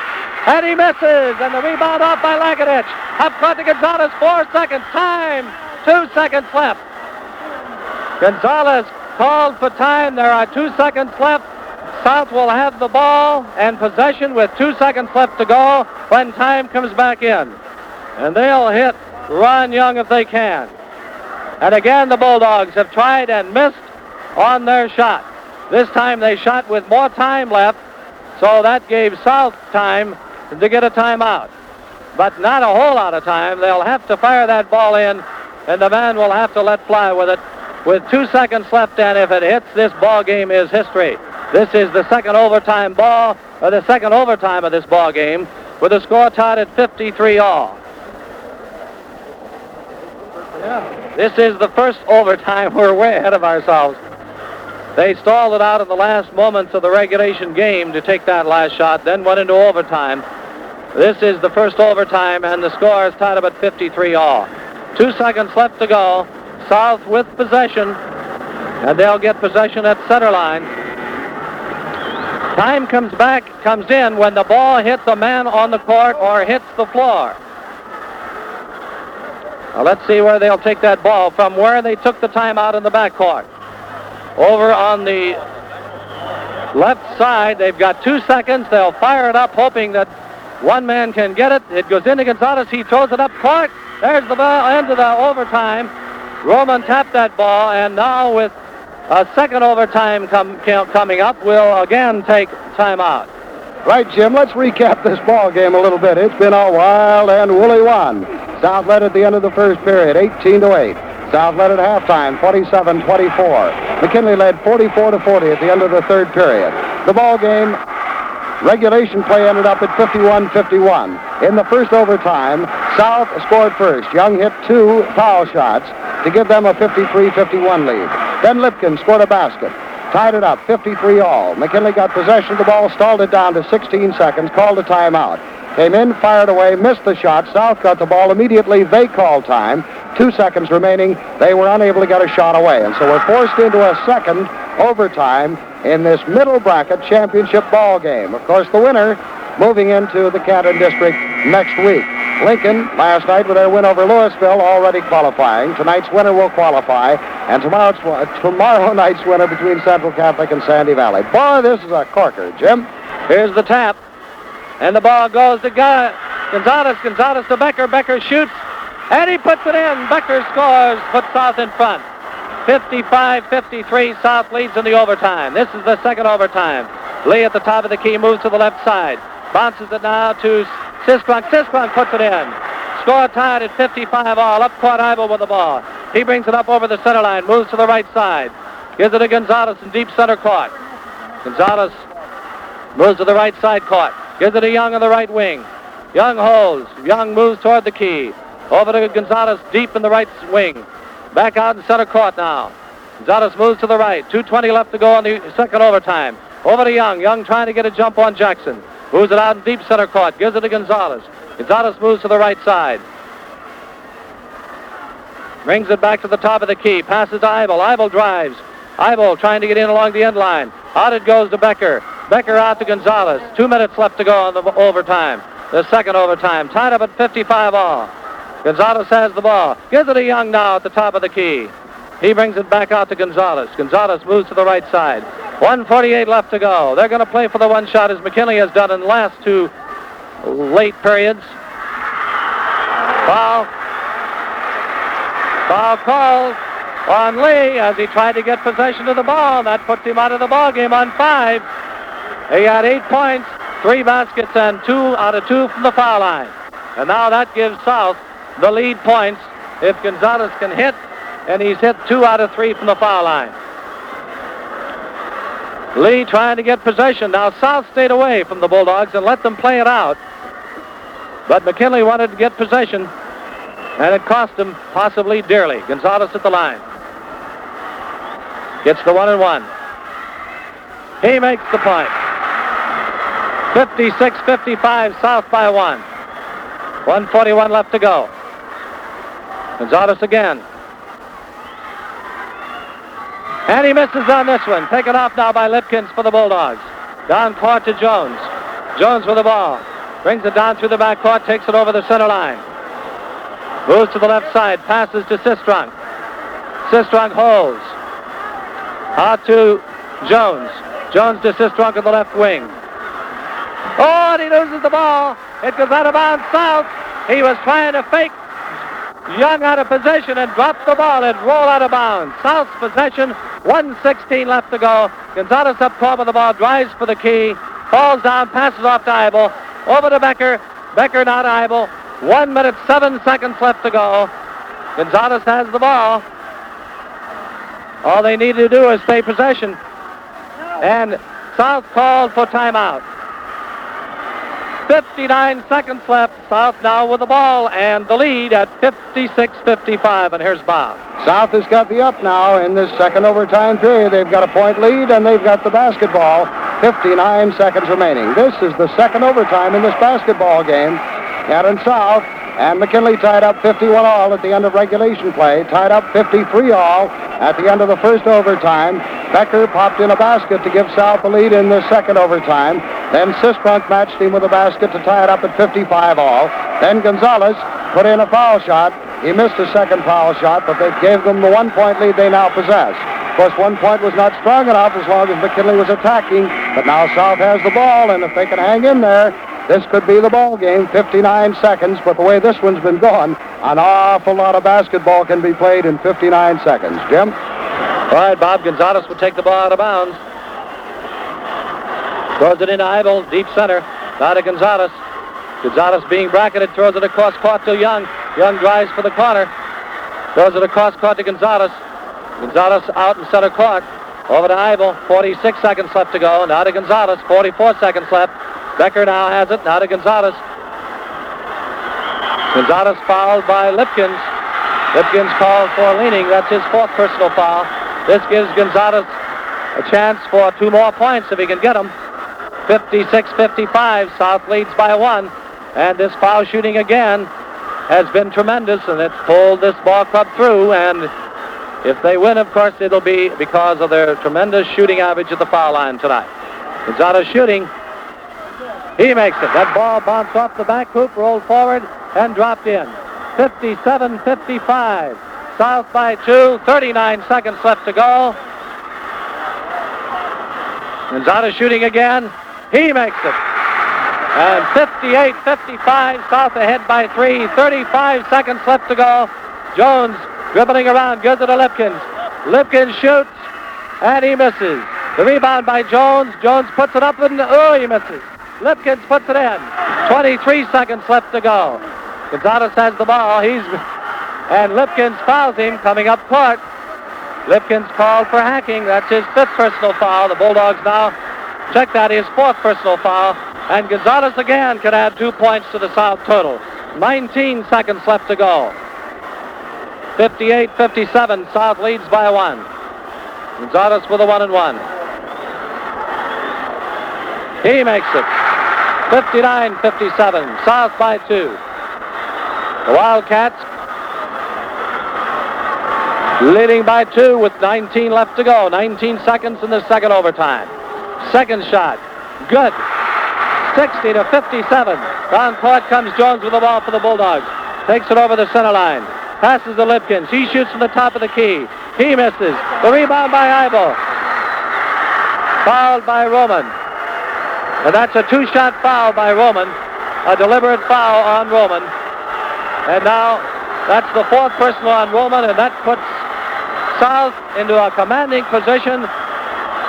And he misses, and the rebound off by Lagadich. Up front to Gonzalez, 4 seconds. Time, 2 seconds left. Gonzalez called for time. There are 2 seconds left. South will have the ball and possession with 2 seconds left to go when time comes back in. And they'll hit Ron Young if they can. And again, the Bulldogs have tried and missed on their shot. This time they shot with more time left, so that gave South time to get a timeout. But not a whole lot of time. They'll have to fire that ball in, and the man will have to let fly with it with 2 seconds left, and if it hits, this ball game is history. This is the second overtime the second overtime of this ball game, with the score tied at 53-all. This is the first overtime. We're way ahead of ourselves. They stalled it out in the last moments of the regulation game to take that last shot, then went into overtime. This is the first overtime, and the score is tied up at 53-all. 2 seconds left to go. South with possession, and they'll get possession at center line. Time comes in when the ball hits a man on the court or hits the floor. Now let's see where they'll take that ball from, where they took the timeout in the backcourt. Over on the left side, they've got 2 seconds. They'll fire it up, hoping that one man can get it. It goes into Gonzalez. He throws it up court. There's the end of the overtime. Roman tapped that ball, and now with a second overtime coming up, we'll again take timeout. Right, Jim, let's recap this ball game a little bit. It's been a wild and woolly one. South led at the end of the first period, 18-8. South led at halftime, 47-24. McKinley led 44-40 at the end of the third period. The ball game, regulation play ended up at 51-51. In the first overtime, South scored first. Young hit 2 foul shots to give them a 53-51 lead. Then Lipkins scored a basket, tied it up, 53-all. McKinley got possession of the ball, stalled it down to 16 seconds, called a timeout. Came in, fired away, missed the shot. South got the ball immediately. They called time. 2 seconds remaining. They were unable to get a shot away. And so we're forced into a second overtime in this middle bracket championship ball game. Of course, the winner moving into the Canton District next week. Lincoln, last night with their win over Louisville, already qualifying. Tonight's winner will qualify. And tomorrow night's winner between Central Catholic and Sandy Valley. Boy, this is a corker, Jim. Here's the tap. And the ball goes to Gonzalez. Gonzalez to Becker. Becker shoots. And he puts it in. Becker scores, puts South in front. 55-53, South leads in the overtime. This is the second overtime. Lee at the top of the key moves to the left side. Bounces it now to Sistrunk. Sistrunk puts it in. Score tied at 55 all. Up court, Eibel with the ball. He brings it up over the center line. Moves to the right side. Gives it to Gonzalez in deep center court. Gonzalez moves to the right side court. Gives it to Young on the right wing. Young holds. Young moves toward the key. Over to Gonzalez deep in the right wing. Back out in center court now. Gonzalez moves to the right. 2:20 left to go on the second overtime. Over to Young. Young trying to get a jump on Jackson. Moves it out in deep center court. Gives it to Gonzalez. Gonzalez moves to the right side. Brings it back to the top of the key. Passes to Eibel. Eibel drives. Eibel trying to get in along the end line. Out it goes to Becker. Becker out to Gonzalez. 2 minutes left to go on the overtime. The second overtime. Tied up at 55 all. Gonzalez has the ball. Gives it to Young now at the top of the key. He brings it back out to Gonzalez. Gonzalez moves to the right side. 1:48 left to go. They're going to play for the one shot as McKinley has done in the last two late periods. Foul called on Lee as he tried to get possession of the ball. That puts him out of the ball game on 5. He had 8 points, 3 baskets, and 2 out of 2 from the foul line. And now that gives South the lead points if Gonzalez can hit, and he's hit 2 out of 3 from the foul line. Lee trying to get possession. Now South stayed away from the Bulldogs and let them play it out. But McKinley wanted to get possession, and it cost him possibly dearly. Gonzalez at the line. Gets the 1-and-1. He makes the point. 56-55, South by 1. 1:41 left to go. Gonzalez again. And he misses on this one. Taken off now by Lipkins for the Bulldogs. Down court to Jones. Jones with the ball. Brings it down through the back court, takes it over the center line. Moves to the left side, passes to Sistrunk. Sistrunk holds. Out to Jones. Jones to Sistrunk on the left wing. Oh, and he loses the ball. It goes out of bounds South. He was trying to fake Young out of position and dropped the ball. It rolled out of bounds. South's possession, 1:16 left to go. Gonzalez up court with the ball, drives for the key, falls down, passes off to Eibel. Over to Becker. Becker now to Eibel. 1 minute, 7 seconds left to go. Gonzalez has the ball. All they need to do is stay possession. And South called for timeout. 59 seconds left. South now with the ball and the lead at 56-55. And here's Bob. South has got the up now in this second overtime period. They've got a point lead and they've got the basketball. 59 seconds remaining. This is the second overtime in this basketball game. Canton South and McKinley tied up 51 all at the end of regulation play. Tied up 53 all at the end of the first overtime. Becker popped in a basket to give South the lead in the second overtime. Then Sistrunk matched him with a basket to tie it up at 55 all. Then Gonzalez put in a foul shot. He missed a second foul shot, but they gave them the 1-point lead they now possess. Of course, 1 point was not strong enough as long as McKinley was attacking, but now South has the ball, and if they can hang in there, this could be the ball game. 59 seconds, but the way this one's been going, an awful lot of basketball can be played in 59 seconds. Jim? All right, Bob. Gonzalez will take the ball out of bounds. Throws it into Eibel, deep center. Now to Gonzalez. Gonzalez being bracketed, throws it across court to Young. Young drives for the corner. Throws it across court to Gonzalez. Gonzalez out in center court. Over to Eibel. 46 seconds left to go. Now to Gonzalez. 44 seconds left. Becker now has it. Now to Gonzalez. Gonzalez fouled by Lipkins. Lipkins called for leaning. That's his 4th personal foul. This gives Gonzalez a chance for 2 more points if he can get them. 56-55. South leads by 1. And this foul shooting again has been tremendous, and it's pulled this ball club through. And if they win, of course, it'll be because of their tremendous shooting average at the foul line tonight. Gonzalez shooting. He makes it. That ball bounced off the back hoop, rolled forward, and dropped in. 57-55. South by 2. 39 seconds left to go. Gonzalez shooting again. He makes it. And 58-55, South ahead by 3. 35 seconds left to go. Jones dribbling around, gives it to Lipkins. Lipkins shoots, and he misses. The rebound by Jones. Jones puts it up, and he misses. Lipkins puts it in. 23 seconds left to go. Gonzalez has the ball. And Lipkins fouls him coming up court. Lipkins called for hacking. That's his 5th personal foul. The Bulldogs now check that, his 4th personal foul. And Gonzalez again can add 2 points to the South total. 19 seconds left to go. 58-57, South leads by 1. Gonzalez with a 1-and-1. He makes it. 59-57, South by 2. The Wildcats leading by 2 with 19 left to go. 19 seconds in the second overtime. Second shot, good. 60-57. Down court comes Jones with the ball for the Bulldogs. Takes it over the center line. Passes to Lipkins. He shoots from the top of the key. He misses. The rebound by Ibo. Fouled by Roman. And that's a 2-shot foul by Roman. A deliberate foul on Roman. And now that's the 4th personal on Roman, and that puts South into a commanding position.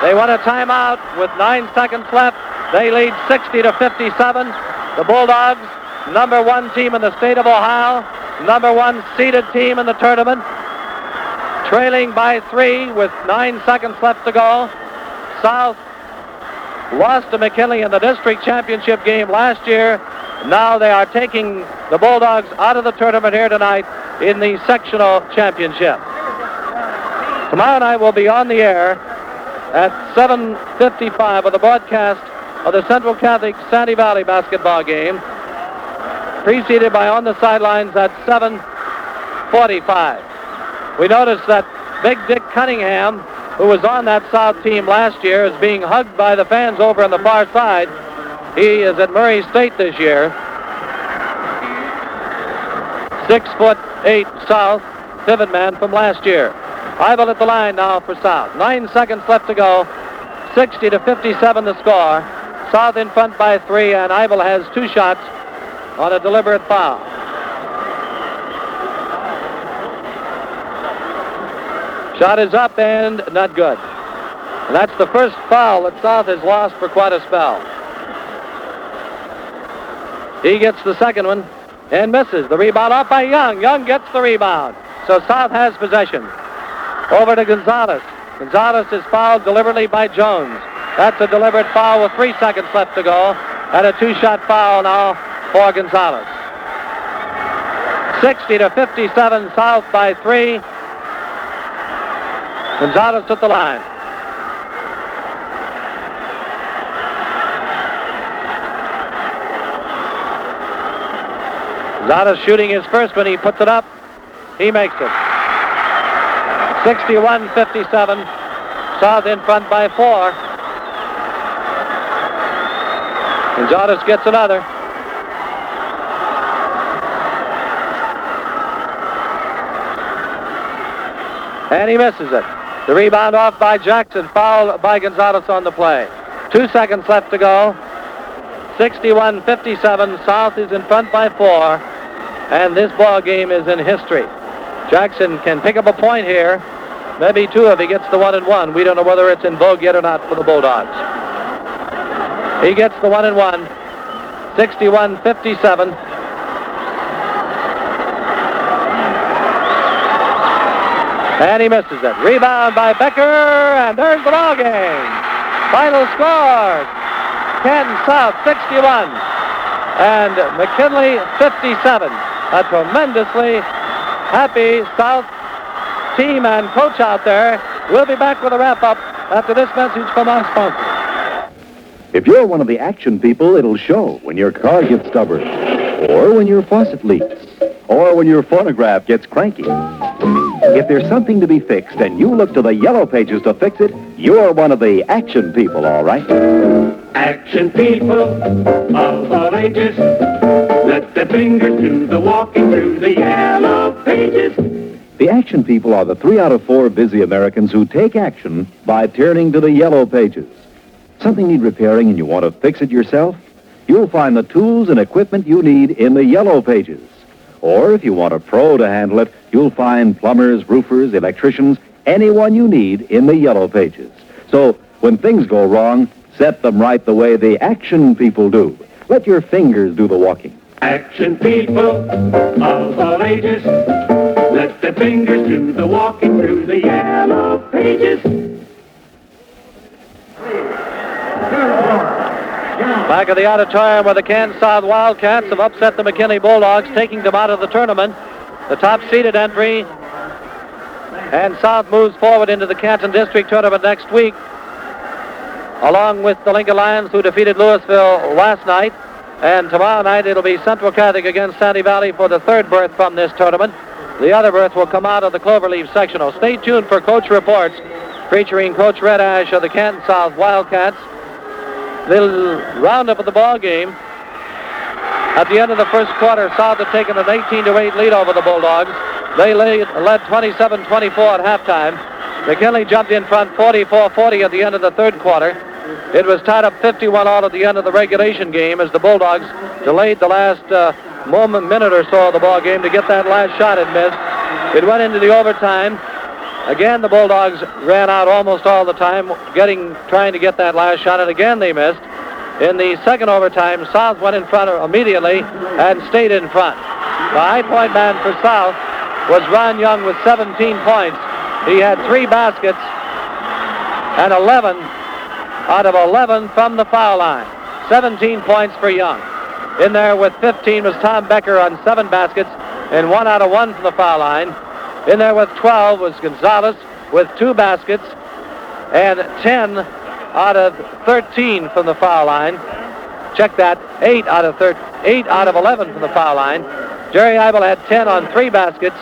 They want a timeout with 9 seconds left. They lead 60-57. The Bulldogs, number 1 team in the state of Ohio, number 1 seeded team in the tournament, trailing by 3 with 9 seconds left to go. South lost to McKinley in the district championship game last year. Now they are taking the Bulldogs out of the tournament here tonight in the sectional championship. Tomorrow night we'll be on the air at 7:55 with the broadcast of the Central Catholic Sandy Valley basketball game, preceded by On the Sidelines at 7:45. We noticed that Big Dick Cunningham, who was on that South team last year, is being hugged by the fans over on the far side. He is at Murray State this year. 6'8" South, pivot man from last year. Ivel at the line now for South. 9 seconds left to go. 60-57 the score. South in front by 3, and Ivel has 2 shots on a deliberate foul. Shot is up and not good. And that's the first foul that South has lost for quite a spell. He gets the second one and misses. The rebound off by Young. Young gets the rebound. So South has possession. Over to Gonzalez. Gonzalez is fouled deliberately by Jones. That's a deliberate foul with 3 seconds left to go. And a 2-shot foul now for Gonzalez. 60-57, South by 3. Gonzalez at the line. Gonzalez shooting his first one. He puts it up. He makes it. 61-57. South in front by 4. Gonzalez gets another. And he misses it. The rebound off by Jackson. Foul by Gonzalez on the play. 2 seconds left to go. 61-57. South is in front by 4. And this ball game is in history. Jackson can pick up a point here. Maybe 2 if he gets the 1-and-1. We don't know whether it's in vogue yet or not for the Bulldogs. He gets the 1-and-1. 61-57. And he misses it. Rebound by Becker, and there's the ball game. Final score, Canton South 61 and McKinley 57. A tremendously happy South team and coach out there. We'll be back with a wrap-up after this message from our sponsor. If you're one of the action people, it'll show when your car gets stubborn, or when your faucet leaks, or when your phonograph gets cranky. If there's something to be fixed and you look to the Yellow Pages to fix it, you're one of the action people, all right. Action people of all ages, let their fingers do the walking through the Yellow Pages. The action people are the 3 out of 4 busy Americans who take action by turning to the Yellow Pages. Something need repairing and you want to fix it yourself? you'll find the tools and equipment you need in the yellow pages. Or if you want a pro to handle it, you'll find plumbers, roofers, electricians, anyone you need in the yellow pages. So when things go wrong, set them right the way the action people do. Let your fingers do the walking. Action people of all ages, let the fingers do the walking through the yellow pages. Back at the auditorium where the Canton South Wildcats have upset the McKinley Bulldogs, taking them out of the tournament. The top-seeded entry. And South moves forward into the Canton District Tournament next week, along with the Lincoln Lions, who defeated Louisville last night. And tomorrow night it'll be Central Catholic against Sandy Valley for the third berth from this tournament. The other berth will come out of the Cloverleaf sectional. Stay tuned for Coach Reports featuring Coach Red Ash of the Canton South Wildcats. They'll round up at the ball game. At the end of the first quarter, South had taken an 18-8 lead over the Bulldogs. They led 27-24 at halftime. McKinley jumped in front 44-40 at the end of the third quarter. It was tied up 51-all at the end of the regulation game as the Bulldogs delayed the last minute or so of the ball game to get that last shot and missed. It went into the overtime. Again, the Bulldogs ran out almost all the time, trying to get that last shot, and again they missed. In the second overtime, South went in front immediately and stayed in front. The high point man for South was Ron Young with 17 points. He had 3 baskets and 11 out of 11 from the foul line. 17 points for Young. In there with 15 was Tom Becker on 7 baskets and 1 out of 1 from the foul line. In there with 12 was Gonzalez with 2 baskets and 10 out of 13 from the foul line. Check that, 8 out of 11 from the foul line. Jerry Eibel had 10 on 3 baskets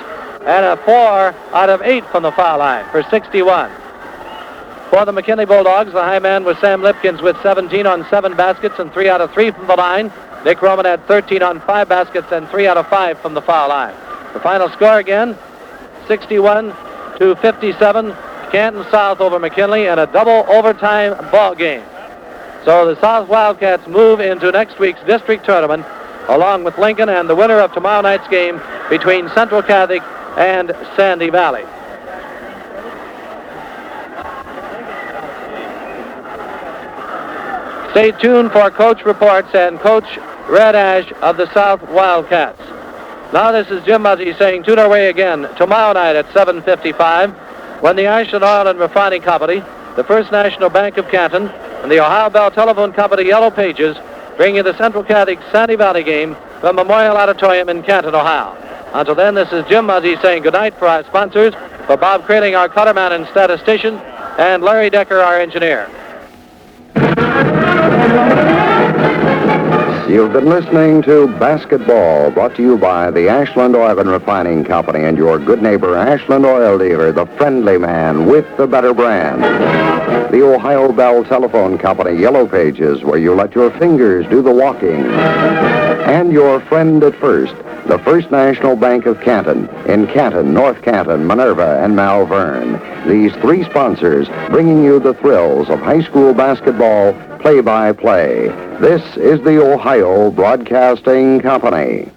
and a 4 out of 8 from the foul line for 61. For the McKinley Bulldogs, the high man was Sam Lipkins with 17 on 7 baskets and 3 out of 3 from the line. Nick Roman had 13 on 5 baskets and 3 out of 5 from the foul line. The final score again, 61-57, Canton South over McKinley, and a double overtime ball game. So the South Wildcats move into next week's district tournament along with Lincoln, and the winner of tomorrow night's game between Central Catholic and Sandy Valley. Stay tuned for Coach Reports and Coach Red Ash of the South Wildcats. Now this is Jim Muzzy saying tune our way again tomorrow night at 7:55 when the Ashland Oil and Refining Company, the First National Bank of Canton, and the Ohio Bell Telephone Company Yellow Pages bring you the Central Catholic Sandy Valley game from Memorial Auditorium in Canton, Ohio. Until then, this is Jim Muzzy saying goodnight for our sponsors, for Bob Kraling, our colorman and statistician, and Larry Decker, our engineer. You've been listening to Basketball, brought to you by the Ashland Oil and Refining Company and your good neighbor Ashland Oil dealer, the friendly man with the better brand. The Ohio Bell Telephone Company Yellow Pages, where you let your fingers do the walking. And your friend at first, the First National Bank of Canton, in Canton, North Canton, Minerva, and Malvern. These 3 sponsors bringing you the thrills of high school basketball play-by-play. This is the Ohio Broadcasting Company.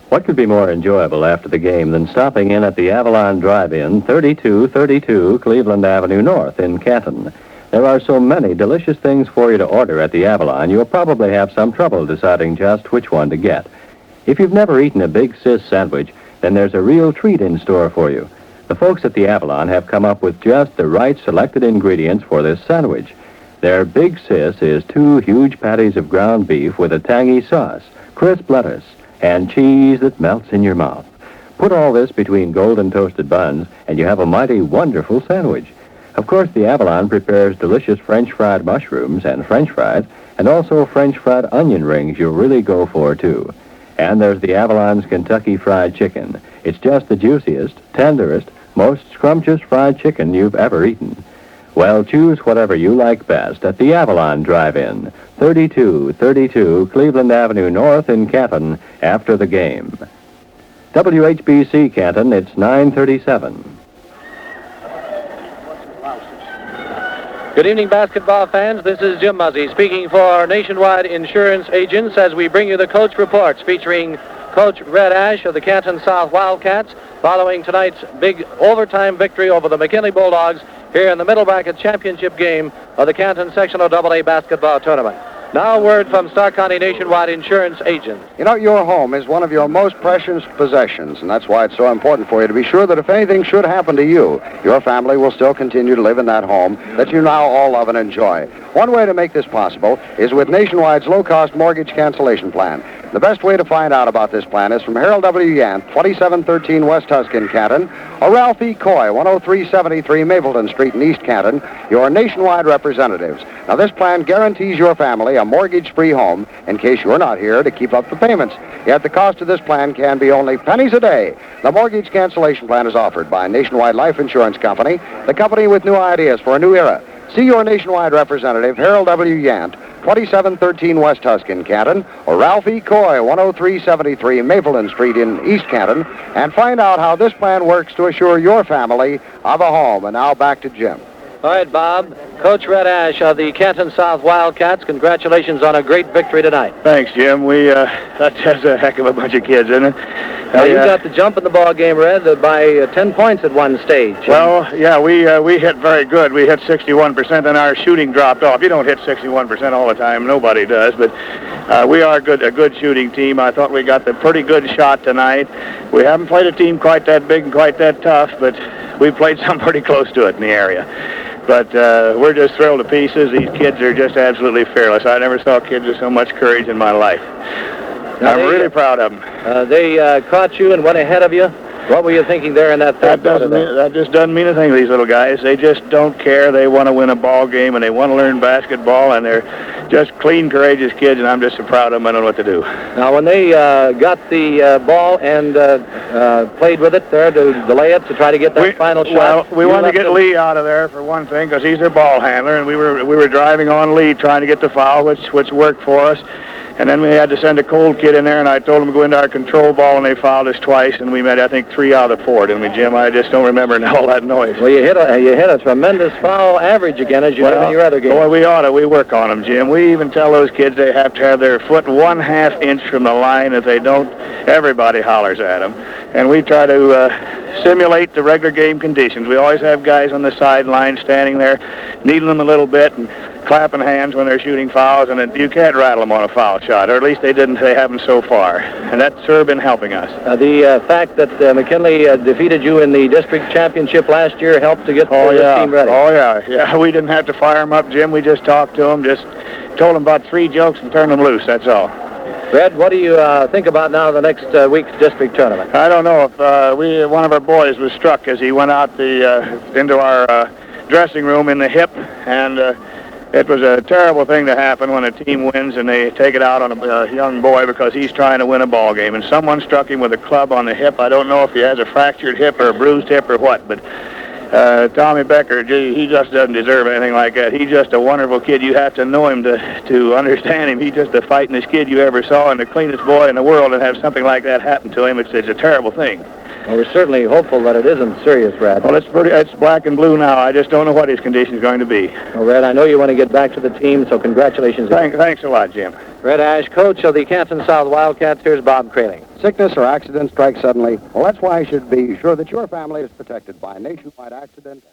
What could be more enjoyable after the game than stopping in at the Avalon Drive-In, 3232 Cleveland Avenue North in Canton? There are so many delicious things for you to order at the Avalon, you'll probably have some trouble deciding just which one to get. If you've never eaten a Big Sis sandwich, then there's a real treat in store for you. The folks at the Avalon have come up with just the right selected ingredients for this sandwich. Their Big Sis is 2 huge patties of ground beef with a tangy sauce, crisp lettuce, and cheese that melts in your mouth. Put all this between golden toasted buns, and you have a mighty wonderful sandwich. Of course, the Avalon prepares delicious French fried mushrooms and French fries, and also French fried onion rings you'll really go for, too. And there's the Avalon's Kentucky Fried Chicken. It's just the juiciest, tenderest, most scrumptious fried chicken you've ever eaten. Well, choose whatever you like best at the Avalon Drive-In, 3232 Cleveland Avenue North in Canton, after the game. WHBC Canton, it's 9:37. Good evening, basketball fans. This is Jim Muzzy speaking for Nationwide Insurance Agents as we bring you the coach reports featuring Coach Red Ash of the Canton South Wildcats following tonight's big overtime victory over the McKinley Bulldogs here in the middle bracket championship game of the Canton Sectional AA basketball tournament. Now a word from Stark County Nationwide Insurance Agent. You know, your home is one of your most precious possessions, and that's why it's so important for you to be sure that if anything should happen to you, your family will still continue to live in that home that you now all love and enjoy. One way to make this possible is with Nationwide's low-cost mortgage cancellation plan. The best way to find out about this plan is from Harold W. Yant, 2713 West Huskin, Canton, or Ralph E. Coy, 10373 Mapleton Street in East Canton, your Nationwide representatives. Now, this plan guarantees your family a mortgage-free home in case you're not here to keep up the payments. Yet the cost of this plan can be only pennies a day. The mortgage cancellation plan is offered by Nationwide Life Insurance Company, the company with new ideas for a new era. See your Nationwide representative, Harold W. Yant, 2713 West Huskin, Canton, or Ralph E. Coy, 10373 Mapleton Street in East Canton, and find out how this plan works to assure your family of a home. And now back to Jim. All right, Bob. Coach Red Ash of the Canton South Wildcats, congratulations on a great victory tonight. Thanks, Jim. That's a heck of a bunch of kids, isn't it? Now, you got the jump in the ball game, Red, by 10 points at one stage. Well, yeah, we hit very good. We hit 61%, and our shooting dropped off. You don't hit 61% all the time. Nobody does, but we are a good shooting team. I thought we got the pretty good shot tonight. We haven't played a team quite that big and quite that tough, but we played some pretty close to it in the area. But we're just thrilled to pieces. These kids are just absolutely fearless. I never saw kids with so much courage in my life. I'm really proud of them. They caught you and went ahead of you. What were you thinking there in that third quarter? That just doesn't mean a thing to these little guys. They just don't care. They want to win a ball game, and they want to learn basketball, and they're just clean, courageous kids, and I'm just so proud of them. I don't know what to do. Now, when they got the ball and played with it there to the layup to try to get that final shot. Well, we wanted to get Lee out of there for one thing because he's their ball handler, and we were driving on Lee trying to get the foul, which worked for us. And then we had to send a cold kid in there, and I told them to go into our control ball, and they fouled us twice, and we made, I think, 3 out of 4, didn't we, Jim? I just don't remember all that noise. Well, you hit a tremendous foul average again, as you have in your other game. Boy, we work on them, Jim. We even tell those kids they have to have their foot 1/2 inch from the line. If they don't, everybody hollers at them. And we try to simulate the regular game conditions. We always have guys on the sideline standing there, needling them a little bit, and clapping hands when they're shooting fouls, and you can't rattle them on a foul shot, or at least they haven't so far, and that's sure been helping us. The fact that McKinley defeated you in the district championship last year helped to get the team ready. Oh, yeah, we didn't have to fire them up, Jim. We just talked to them, just told them about 3 jokes and turned them loose, that's all. Red, what do you think about now the next week's district tournament? I don't know if one of our boys was struck as he went out into our dressing room in the hip, and it was a terrible thing to happen when a team wins and they take it out on a young boy because he's trying to win a ball game. And someone struck him with a club on the hip. I don't know if he has a fractured hip or a bruised hip or what, but Tommy Becker, gee, he just doesn't deserve anything like that. He's just a wonderful kid. You have to know him to understand him. He's just the fightingest kid you ever saw and the cleanest boy in the world, and have something like that happen to him. It's a terrible thing. Well, we're certainly hopeful that it isn't serious, Red. Well, it's black and blue now. I just don't know what his condition is going to be. Well, Red, I know you want to get back to the team, so congratulations. Thanks a lot, Jim. Red Ash, coach of the Canton South Wildcats. Here's Bob Kraling. Sickness or accident strikes suddenly. Well, that's why you should be sure that your family is protected by Nationwide Accident